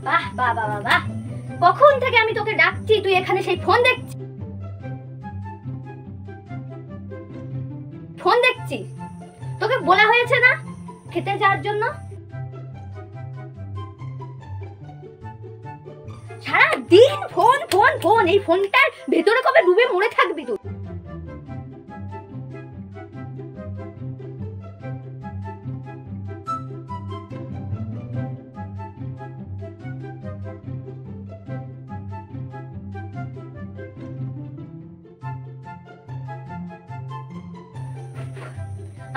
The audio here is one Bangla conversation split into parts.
বাহ বাহ বাহ বাহ, কখন থেকে আমি তোকে ডাকছি, তুই এখানে সেই ফোন দেখছিস। তোকে বলা হয়েছে না খেতে যাওয়ার জন্য? সারাদিন ফোন ফোন ফোন, এই ফোনটার ভেতরে কবে ডুবে মরে থাকবি তুই?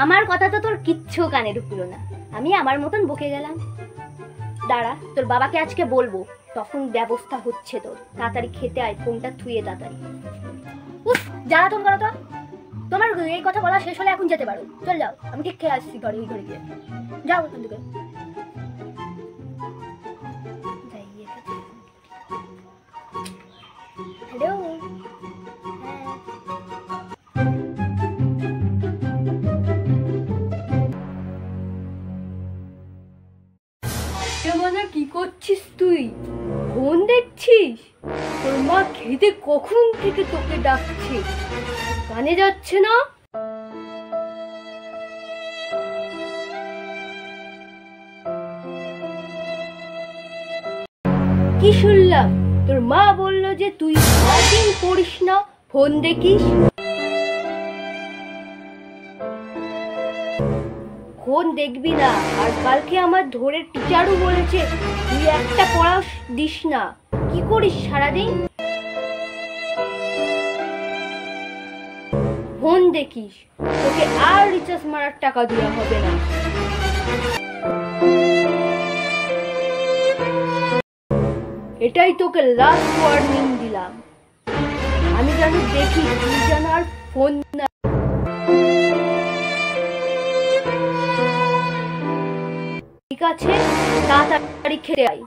আমার কথা তো তোর কিচ্ছু কানে ঢুকলো না, আমি আমার মতন বকে গেলাম। দাঁড়া, তোর বাবাকে আজকে বলবো, তখন ব্যবস্থা হচ্ছে তোর। তাড়াতাড়ি খেতে আয়, ফোনটা থুয়ে তাড়াতাড়ি। উফ, জ্বালাতন করো তো। তোমার এই কথা বলা শেষ হলে এখন যেতে পারো, চল যাও, আমি ঠিক খেয়ে আসছি ঘরে, ওই ঘরে গিয়ে যাও ওখান থেকে। হ্যালো, কি করছিস তুই? ফোন দেখছিস? তোর মা খেতে কখন থেকে তোকে ডাকছে, কানে যাচ্ছে না? কি শুনলাম, তোর মা বললো যে তুই সারাদিন পড়িস না, ফোন দেখিস। ফোন দেখবি না, আর কালকে আমার ধরে টিচারও বলেছে তুই একটা পড়া দিস না। কি করিস সারাদিন? ফোন দেখিস, তোকে আর রিচার্জ মারার টাকা দেওয়া হবে না। এটাই তোকে লাস্ট ওয়ার্নিং দিলাম। আমি যেন দেখি তুই যেন আর ফোন না। ঠিক আছে, তাড়াতাড়ি খেতে আয়।